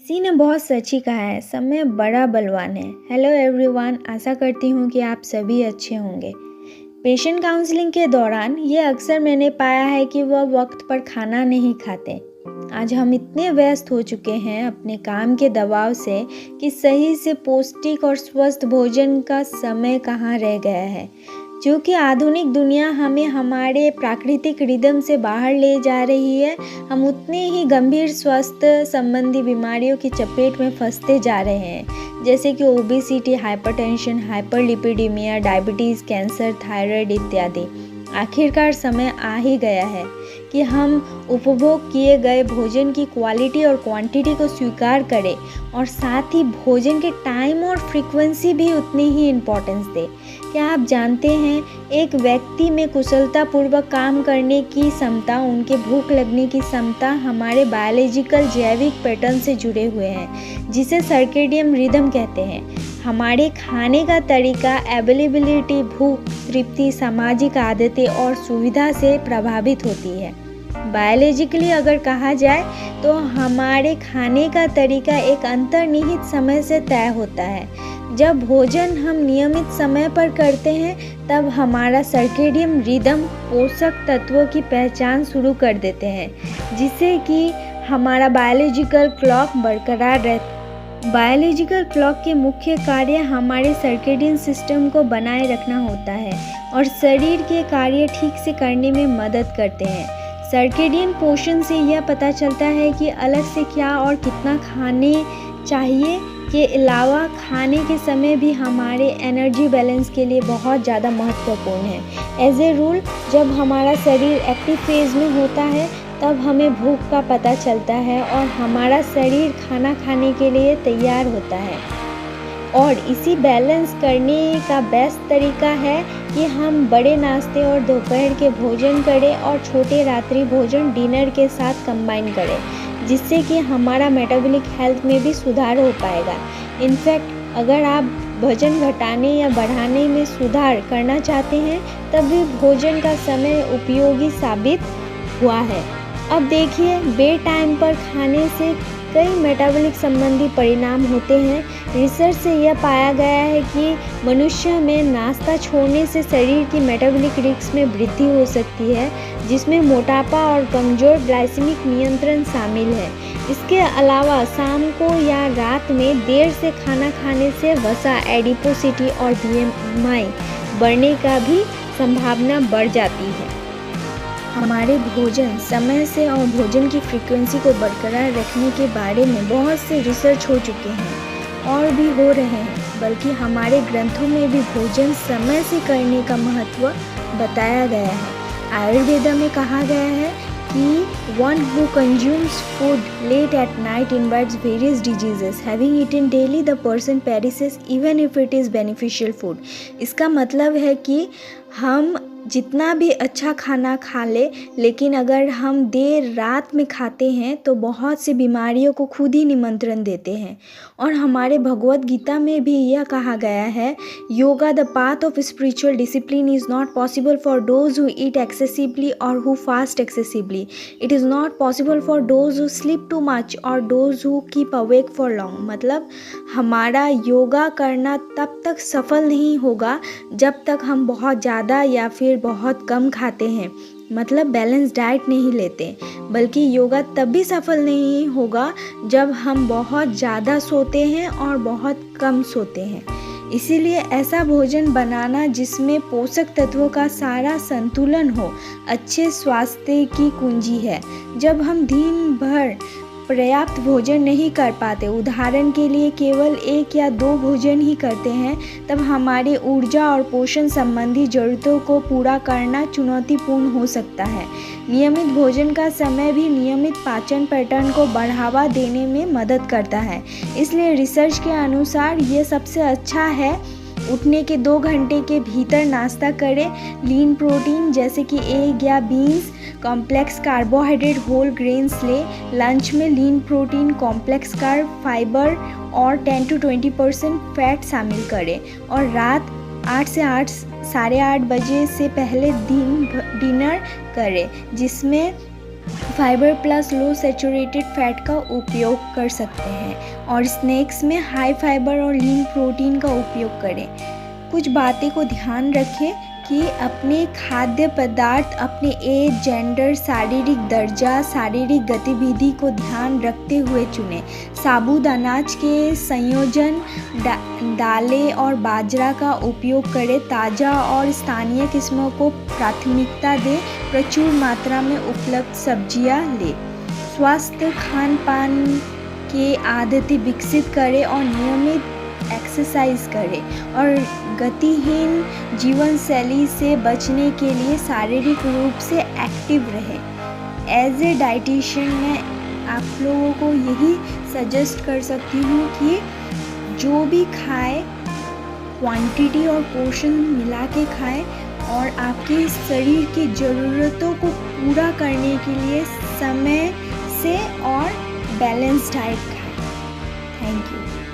किसी ने बहुत सच ही कहा है, समय बड़ा बलवान है। हेलो एवरीवन, आशा करती हूँ कि आप सभी अच्छे होंगे। पेशेंट काउंसलिंग के दौरान ये अक्सर मैंने पाया है कि वह वक्त पर खाना नहीं खाते। आज हम इतने व्यस्त हो चुके हैं अपने काम के दबाव से कि सही से पौष्टिक और स्वस्थ भोजन का समय कहाँ रह गया है। क्योंकि आधुनिक दुनिया हमें हमारे प्राकृतिक रिदम से बाहर ले जा रही है, हम उतने ही गंभीर स्वास्थ्य संबंधी बीमारियों की चपेट में फंसते जा रहे हैं, जैसे कि obesity, hypertension, hyperlipidaemia, diabetes, cancer, thyroid इत्यादि। आखिरकार समय आ ही गया है कि हम उपभोग किए गए भोजन की क्वालिटी और क्वांटिटी को स्वीकार करें और साथ ही भोजन के टाइम और फ्रीक्वेंसी भी उतनी ही इम्पोर्टेंस दें। क्या आप जानते हैं, एक व्यक्ति में कुशलतापूर्वक काम करने की क्षमता, उनके भूख लगने की क्षमता हमारे बायोलॉजिकल जैविक पैटर्न से जुड़े हुए हैं, जिसे सर्केडियन रिदम कहते हैं। हमारे खाने का तरीका, अवेलेबिलिटी, भूख, तृप्ति, सामाजिक आदतें और सुविधा से प्रभावित होती है। बायोलॉजिकली अगर कहा जाए तो हमारे खाने का तरीका एक अंतर्निहित समय से तय होता है। जब भोजन हम नियमित समय पर करते हैं तब हमारा सर्केडियन रिदम पोषक तत्वों की पहचान शुरू कर देते हैं, जिससे कि हमारा बायोलॉजिकल क्लॉक बरकरार रहता है। बायोलॉजिकल क्लॉक के मुख्य कार्य हमारे सर्केडियन सिस्टम को बनाए रखना होता है और शरीर के कार्य ठीक से करने में मदद करते हैं। सर्केडियन पोषण से यह पता चलता है कि अलग से क्या और कितना खाने चाहिए, के अलावा खाने के समय भी हमारे एनर्जी बैलेंस के लिए बहुत ज़्यादा महत्वपूर्ण है। एज ए रूल, जब हमारा शरीर एक्टिव फेज में होता है तब हमें भूख का पता चलता है और हमारा शरीर खाना खाने के लिए तैयार होता है। और इसी बैलेंस करने का बेस्ट तरीका है कि हम बड़े नाश्ते और दोपहर के भोजन करें और छोटे रात्रि भोजन डिनर के साथ कंबाइन करें, जिससे कि हमारा मेटाबॉलिक हेल्थ में भी सुधार हो पाएगा। इनफैक्ट अगर आप वजन घटाने या बढ़ाने में सुधार करना चाहते हैं तब भी भोजन का समय उपयोगी साबित हुआ है। अब देखिए, बे टाइम पर खाने से कई मेटाबॉलिक संबंधी परिणाम होते हैं। रिसर्च से यह पाया गया है कि मनुष्य में नाश्ता छोड़ने से शरीर की मेटाबॉलिक रिस्क में वृद्धि हो सकती है, जिसमें मोटापा और कमजोर ग्लाइसेमिक नियंत्रण शामिल है। इसके अलावा शाम को या रात में देर से खाना खाने से वसा, एडिपोसिटी और BMI बढ़ने का भी संभावना बढ़ जाती है। हमारे भोजन समय से और भोजन की फ्रीक्वेंसी को बरकरार रखने के बारे में बहुत से रिसर्च हो चुके हैं और भी हो रहे हैं, बल्कि हमारे ग्रंथों में भी भोजन समय से करने का महत्व बताया गया है। आयुर्वेदा में कहा गया है कि one who consumes food late at night invites various diseases. Having eaten daily, the person perishes even if it is beneficial food. इसका मतलब है कि हम जितना भी अच्छा खाना खा ले, लेकिन अगर हम देर रात में खाते हैं तो बहुत सी बीमारियों को खुद ही निमंत्रण देते हैं। और हमारे भगवत गीता में भी यह कहा गया है, yoga the path of spiritual discipline is not possible for those who eat excessively और who fast excessively. It is not possible for those who sleep too much और those who keep awake for long. मतलब हमारा योगा करना तब तक सफल नहीं होगा जब तक हम बहुत ज़्यादा या फिर बहुत कम खाते हैं, मतलब बैलेंस डाइट नहीं लेते। बल्कि योगा तब भी सफल नहीं होगा जब हम बहुत ज़्यादा सोते हैं और बहुत कम सोते हैं। इसीलिए ऐसा भोजन बनाना जिसमें पोषक तत्वों का सारा संतुलन हो, अच्छे स्वास्थ्य की कुंजी है। जब हम दिन भर पर्याप्त भोजन नहीं कर पाते, उदाहरण के लिए केवल 1 या 2 भोजन ही करते हैं, तब हमारी ऊर्जा और पोषण संबंधी ज़रूरतों को पूरा करना चुनौतीपूर्ण हो सकता है। नियमित भोजन का समय भी नियमित पाचन पैटर्न को बढ़ावा देने में मदद करता है। इसलिए रिसर्च के अनुसार ये सबसे अच्छा है उठने के 2 घंटे के भीतर नाश्ता करें। लीन प्रोटीन जैसे कि एग या beans, complex carbohydrate whole grains ले। लंच में lean protein, complex carb, fibre और 10 to 20% फैट शामिल करें। और रात 8 से 8 साढ़े 8 बजे से पहले डिनर करें, जिसमें fibre plus low saturated fat का उपयोग कर सकते हैं और स्नैक्स में हाई फाइबर और लीन प्रोटीन का उपयोग करें। कुछ बातें को ध्यान रखें कि अपने खाद्य पदार्थ अपने एज, जेंडर, शारीरिक दर्जा, शारीरिक गतिविधि को ध्यान रखते हुए चुनें। साबुत अनाज के संयोजन, दालें और बाजरा का उपयोग करें। ताज़ा और स्थानीय किस्मों को प्राथमिकता दें। प्रचुर मात्रा में उपलब्ध सब्जियां लें। स्वस्थ खान पान के आदतें विकसित करें और नियमित एक्सरसाइज करें और गतिहीन जीवन शैली से बचने के लिए शारीरिक रूप से एक्टिव रहें। एज ए डाइटिशियन मैं आप लोगों को यही सजेस्ट कर सकती हूँ कि जो भी खाए क्वांटिटी और पोर्शन मिला के खाएं और आपके शरीर की ज़रूरतों को पूरा करने के लिए समय से और बैलेंस डाइट खाएं। Thank you.